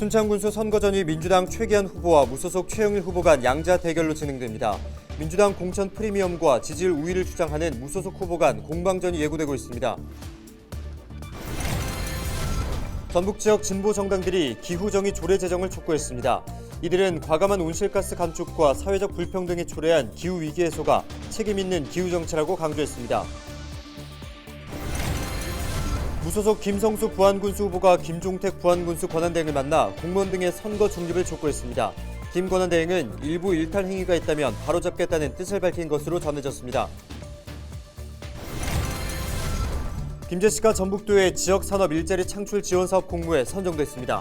순창군수 선거전이 민주당 최기한 후보와 무소속 최영일 후보 간 양자 대결로 진행됩니다. 민주당 공천 프리미엄과 지지율 우위를 주장하는 무소속 후보 간 공방전이 예고되고 있습니다. 전북 지역 진보 정당들이 기후정의 조례 제정을 촉구했습니다. 이들은 과감한 온실가스 감축과 사회적 불평등이 초래한 기후위기 해소가 책임 있는 기후정치라고 강조했습니다. 무소속 김성수 부안군수 후보가 김종택 부안군수 권한대행을 만나 공무원 등의 선거 중립을 촉구했습니다. 김 권한대행은 일부 일탈 행위가 있다면 바로잡겠다는 뜻을 밝힌 것으로 전해졌습니다. 김제시가 전북도의 지역산업 일자리 창출 지원 사업 공모에 선정됐습니다.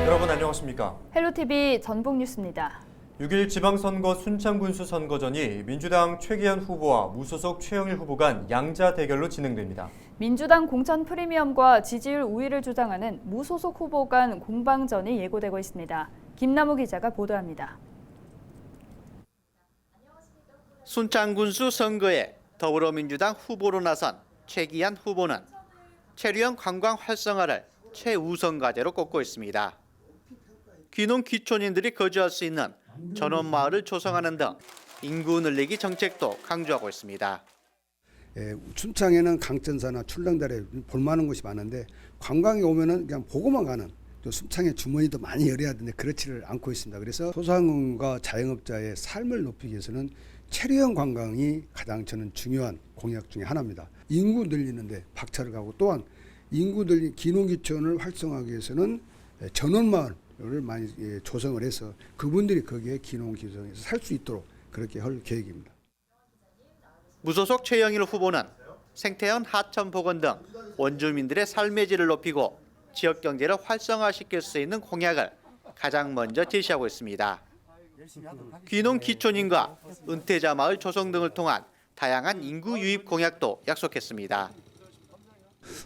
여러분 안녕하십니까? 헬로TV 전북뉴스입니다. 6일 지방선거 순창군수 선거전이 민주당 최기한 후보와 무소속 최영일 후보 간 양자 대결로 진행됩니다. 민주당 공천 프리미엄과 지지율 우위를 주장하는 무소속 후보 간 공방전이 예고되고 있습니다. 김남우 기자가 보도합니다. 순창군수 선거에 더불어민주당 후보로 나선 최기한 후보는 체류형 관광 활성화를 최우선 과제로 꼽고 있습니다. 귀농 귀촌인들이 거주할 수 있는 전원마을을 조성하는 등 인구 늘리기 정책도 강조하고 있습니다. 순창에는 강전사나 출렁다리 볼만한 곳이 많은데 관광에 오면은 그냥 보고만 가는 또 순창의 주머니도 많이 열어야 되는데 그렇지를 않고 있습니다. 그래서 소상공인과 자영업자의 삶을 높이기 위해서는 체류형 관광이 가장 저는 중요한 공약 중에 하나입니다. 인구 늘리는데 박차를 가고 또한 인구 늘리 귀농귀촌을 활성화하기 위해서는 전원마을을 많이 조성을 해서 그분들이 거기에 귀농귀촌에서 살 수 있도록 그렇게 할 계획입니다. 무소속 최영일 후보는 생태현 하천복원 등 원주민들의 삶의 질을 높이고 지역 경제를 활성화시킬 수 있는 공약을 가장 먼저 제시하고 있습니다. 귀농 귀촌인과 은퇴자 마을 조성 등을 통한 다양한 인구 유입 공약도 약속했습니다.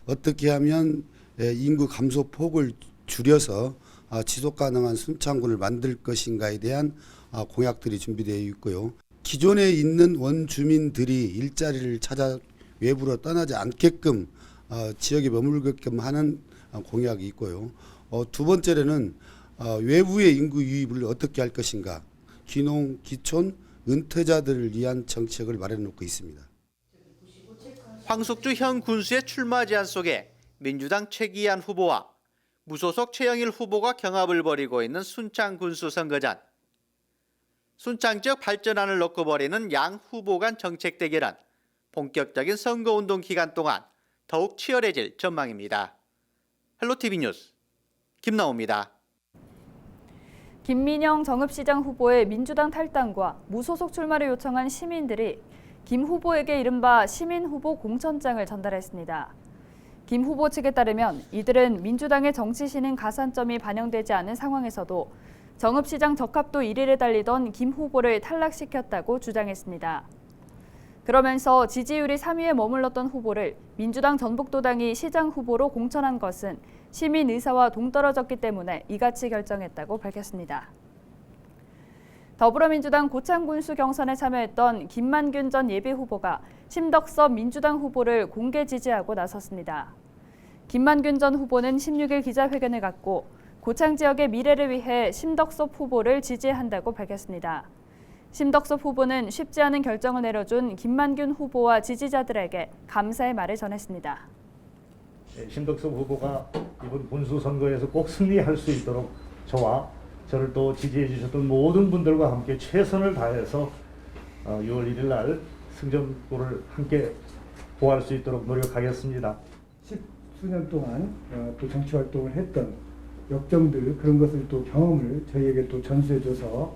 어떻게 하면 인구 감소 폭을 줄여서 지속 가능한 순창군을 만들 것인가에 대한 공약들이 준비되어 있고요. 기존에 있는 원주민들이 일자리를 찾아 외부로 떠나지 않게끔 지역에 머물게끔 하는 공약이 있고요. 두 번째로는 외부의 인구 유입을 어떻게 할 것인가, 귀농, 귀촌, 은퇴자들을 위한 정책을 마련해 놓고 있습니다. 황숙주 현 군수의 출마 제안 속에 민주당 최기한 후보와 무소속 최영일 후보가 경합을 벌이고 있는 순창 군수 선거전. 순창 지역 발전안을 놓고 벌이는 양 후보 간 정책 대결은 본격적인 선거운동 기간 동안 더욱 치열해질 전망입니다. 헬로TV 뉴스 김나오입니다. 김민영 정읍시장 후보의 민주당 탈당과 무소속 출마를 요청한 시민들이 김 후보에게 이른바 시민 후보 공천장을 전달했습니다. 김 후보 측에 따르면 이들은 민주당의 정치신인 가산점이 반영되지 않은 상황에서도 정읍시장 적합도 1위를 달리던 김 후보를 탈락시켰다고 주장했습니다. 그러면서 지지율이 3위에 머물렀던 후보를 민주당 전북도당이 시장 후보로 공천한 것은 시민 의사와 동떨어졌기 때문에 이같이 결정했다고 밝혔습니다. 더불어민주당 고창군수 경선에 참여했던 김만균 전 예비후보가 심덕섭 민주당 후보를 공개 지지하고 나섰습니다. 김만균 전 후보는 16일 기자회견을 갖고 고창 지역의 미래를 위해 심덕섭 후보를 지지한다고 밝혔습니다. 심덕섭 후보는 쉽지 않은 결정을 내려준 김만균 후보와 지지자들에게 감사의 말을 전했습니다. 심덕섭 후보가 이번 군수 선거에서 꼭 승리할 수 있도록 저와 저를 또 지지해 주셨던 모든 분들과 함께 최선을 다해서 6월 1일 날 승전골을 함께 보호할 수 있도록 노력하겠습니다. 10수년 동안 또 정치 활동을 했던 역정들 그런 것을 또 경험을 저희에게 또 전수해줘서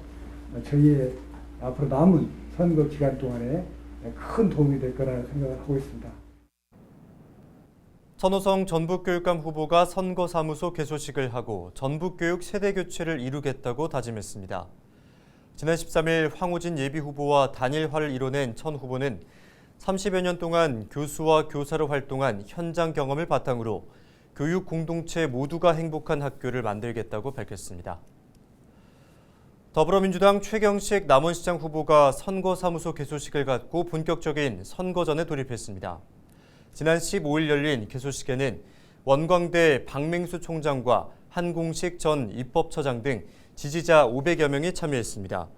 저희의 앞으로 남은 선거 기간 동안에 큰 도움이 될 거라 생각을 하고 있습니다. 천호성 전북교육감 후보가 선거사무소 개소식을 하고 전북교육 세대교체를 이루겠다고 다짐했습니다. 지난 13일 황우진 예비후보와 단일화를 이뤄낸 천 후보는 30여 년 동안 교수와 교사로 활동한 현장 경험을 바탕으로 교육 공동체 모두가 행복한 학교를 만들겠다고 밝혔습니다. 더불어민주당 최경식 남원시장 후보가 선거사무소 개소식을 갖고 본격적인 선거전에 돌입했습니다. 지난 15일 열린 개소식에는 원광대 박맹수 총장과 한공식 전 입법처장 등 지지자 500여 명이 참여했습니다.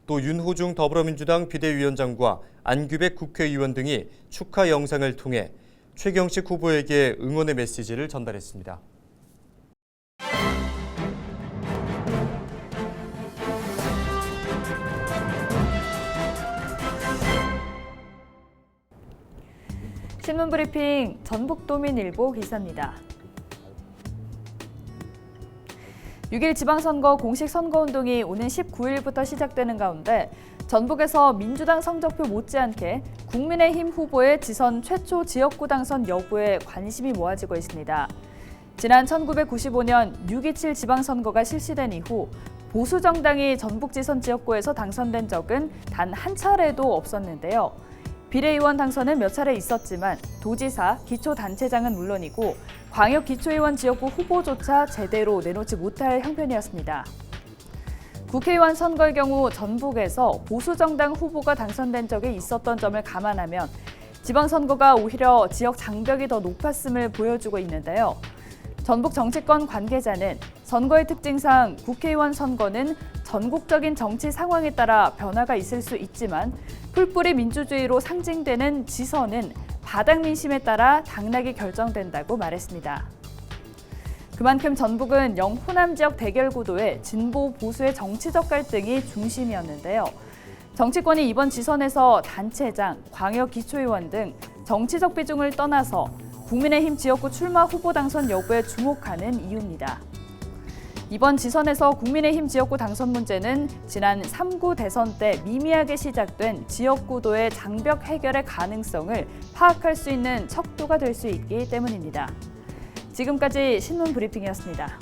또 윤호중 더불어민주당 비대위원장과 안규백 국회의원 등이 축하 영상을 통해 최경식 후보에게 응원의 메시지를 전달했습니다. 신문브리핑 전북도민일보 기사입니다. 6일 지방선거 공식 선거운동이 오는 19일부터 시작되는 가운데 전북에서 민주당 성적표 못지않게 국민의힘 후보의 지선 최초 지역구 당선 여부에 관심이 모아지고 있습니다. 지난 1995년 6.27 지방선거가 실시된 이후 보수 정당이 전북 지선 지역구에서 당선된 적은 단 한 차례도 없었는데요. 비례의원 당선은 몇 차례 있었지만 도지사, 기초단체장은 물론이고 광역기초의원 지역구 후보조차 제대로 내놓지 못할 형편이었습니다. 국회의원 선거의 경우 전북에서 보수정당 후보가 당선된 적이 있었던 점을 감안하면 지방선거가 오히려 지역 장벽이 더 높았음을 보여주고 있는데요. 전북 정치권 관계자는 선거의 특징상 국회의원 선거는 전국적인 정치 상황에 따라 변화가 있을 수 있지만 풀뿌리 민주주의로 상징되는 지선은 바닥 민심에 따라 당락이 결정된다고 말했습니다. 그만큼 전북은 영호남 지역 대결 구도에 진보 보수의 정치적 갈등이 중심이었는데요. 정치권이 이번 지선에서 단체장, 광역기초의원 등 정치적 비중을 떠나서 국민의힘 지역구 출마 후보 당선 여부에 주목하는 이유입니다. 이번 지선에서 국민의힘 지역구 당선 문제는 지난 3구 대선 때 미미하게 시작된 지역구도의 장벽 해결의 가능성을 파악할 수 있는 척도가 될 수 있기 때문입니다. 지금까지 신문 브리핑이었습니다.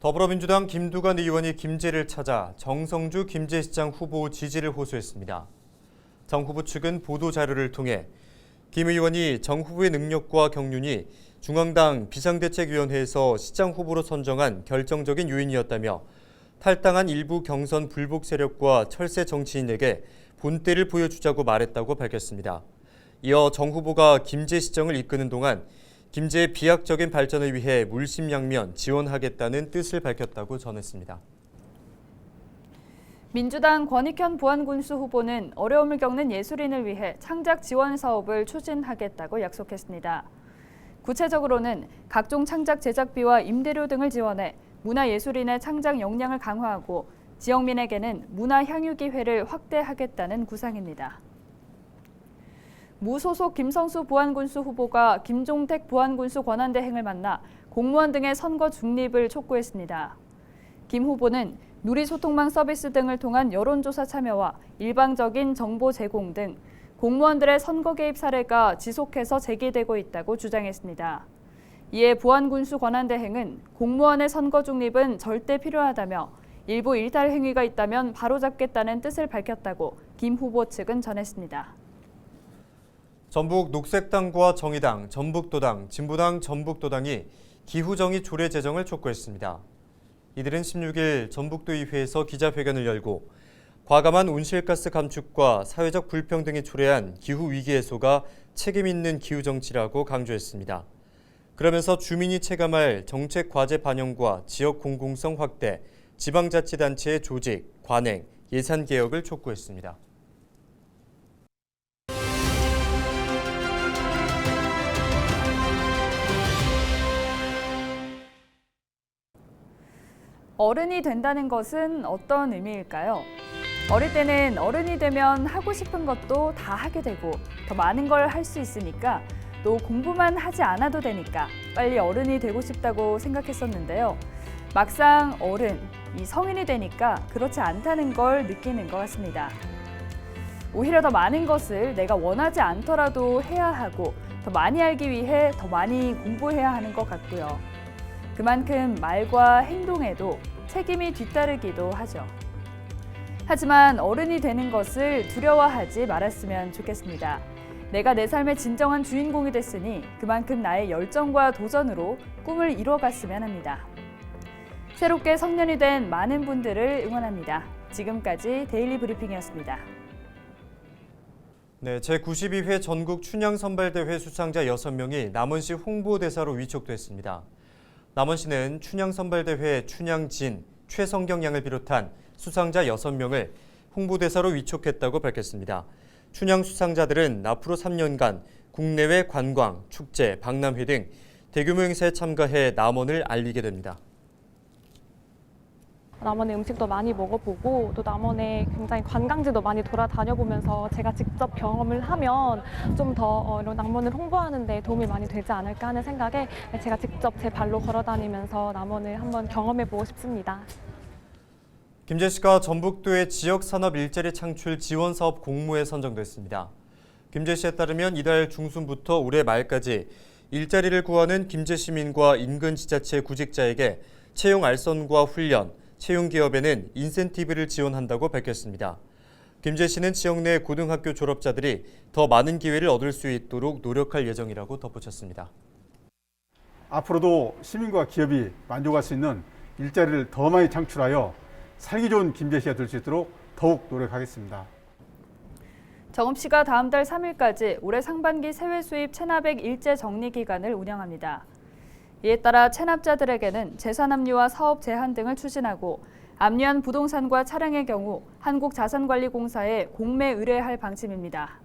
더불어민주당 김두관 의원이 김제를 찾아 정성주 김제시장 후보 지지를 호소했습니다. 정 후보 측은 보도자료를 통해 김 의원이 정 후보의 능력과 경륜이 중앙당 비상대책위원회에서 시장 후보로 선정한 결정적인 요인이었다며 탈당한 일부 경선 불복 세력과 철새 정치인에게 본때를 보여주자고 말했다고 밝혔습니다. 이어 정 후보가 김제시정을 이끄는 동안 김제의 비약적인 발전을 위해 물심양면 지원하겠다는 뜻을 밝혔다고 전했습니다. 민주당 권익현 부안군수 후보는 어려움을 겪는 예술인을 위해 창작 지원 사업을 추진하겠다고 약속했습니다. 구체적으로는 각종 창작 제작비와 임대료 등을 지원해 문화예술인의 창작 역량을 강화하고 지역민에게는 문화향유기회를 확대하겠다는 구상입니다. 무소속 김성수 부안군수 후보가 김종택 부안군수 권한대행을 만나 공무원 등의 선거 중립을 촉구했습니다. 김 후보는 누리소통망 서비스 등을 통한 여론조사 참여와 일방적인 정보 제공 등 공무원들의 선거 개입 사례가 지속해서 제기되고 있다고 주장했습니다. 이에 부안군수 권한대행은 공무원의 선거 중립은 절대 필요하다며 일부 일탈 행위가 있다면 바로잡겠다는 뜻을 밝혔다고 김 후보 측은 전했습니다. 전북 녹색당과 정의당, 전북도당, 진보당, 전북도당이 기후정의 조례 제정을 촉구했습니다. 이들은 16일 전북도의회에서 기자회견을 열고 과감한 온실가스 감축과 사회적 불평등이 초래한 기후위기 해소가 책임 있는 기후정치라고 강조했습니다. 그러면서 주민이 체감할 정책 과제 반영과 지역 공공성 확대, 지방자치단체의 조직, 관행, 예산 개혁을 촉구했습니다. 어른이 된다는 것은 어떤 의미일까요? 어릴 때는 어른이 되면 하고 싶은 것도 다 하게 되고 더 많은 걸 할 수 있으니까 또 공부만 하지 않아도 되니까 빨리 어른이 되고 싶다고 생각했었는데요. 막상 어른, 이 성인이 되니까 그렇지 않다는 걸 느끼는 것 같습니다. 오히려 더 많은 것을 내가 원하지 않더라도 해야 하고 더 많이 알기 위해 더 많이 공부해야 하는 것 같고요. 그만큼 말과 행동에도 책임이 뒤따르기도 하죠. 하지만 어른이 되는 것을 두려워하지 말았으면 좋겠습니다. 내가 내 삶의 진정한 주인공이 됐으니 그만큼 나의 열정과 도전으로 꿈을 이루어갔으면 합니다. 새롭게 성년이 된 많은 분들을 응원합니다. 지금까지 데일리 브리핑이었습니다. 네, 제92회 전국 춘향선발대회 수상자 6명이 남원시 홍보대사로 위촉됐습니다. 남원시는 춘향선발대회 춘향진, 최성경 양을 비롯한 수상자 6명을 홍보대사로 위촉했다고 밝혔습니다. 춘향 수상자들은 앞으로 3년간 국내외 관광, 축제, 박람회 등 대규모 행사에 참가해 남원을 알리게 됩니다. 남원의 음식도 많이 먹어보고 또 남원의 굉장히 관광지도 많이 돌아다녀보면서 제가 직접 경험을 하면 좀 더 남원을 홍보하는 데 도움이 많이 되지 않을까 하는 생각에 제가 직접 제 발로 걸어다니면서 남원을 한번 경험해보고 싶습니다. 김재 씨가 전북도의 지역산업 일자리 창출 지원 사업 공모에 선정됐습니다. 김재 씨에 따르면 이달 중순부터 올해 말까지 일자리를 구하는 김재 시민과 인근 지자체 구직자에게 채용 알선과 훈련, 채용 기업에는 인센티브를 지원한다고 밝혔습니다. 김재 씨는 지역 내 고등학교 졸업자들이 더 많은 기회를 얻을 수 있도록 노력할 예정이라고 덧붙였습니다. 앞으로도 시민과 기업이 만족할 수 있는 일자리를 더 많이 창출하여 살기 좋은 김재 씨가 될 수 있도록 더욱 노력하겠습니다. 정읍 시가 다음 달 3일까지 올해 상반기 세외 수입 체납액 일제 정리 기간을 운영합니다. 이에 따라 체납자들에게는 재산 압류와 사업 제한 등을 추진하고 압류한 부동산과 차량의 경우 한국자산관리공사에 공매 의뢰할 방침입니다.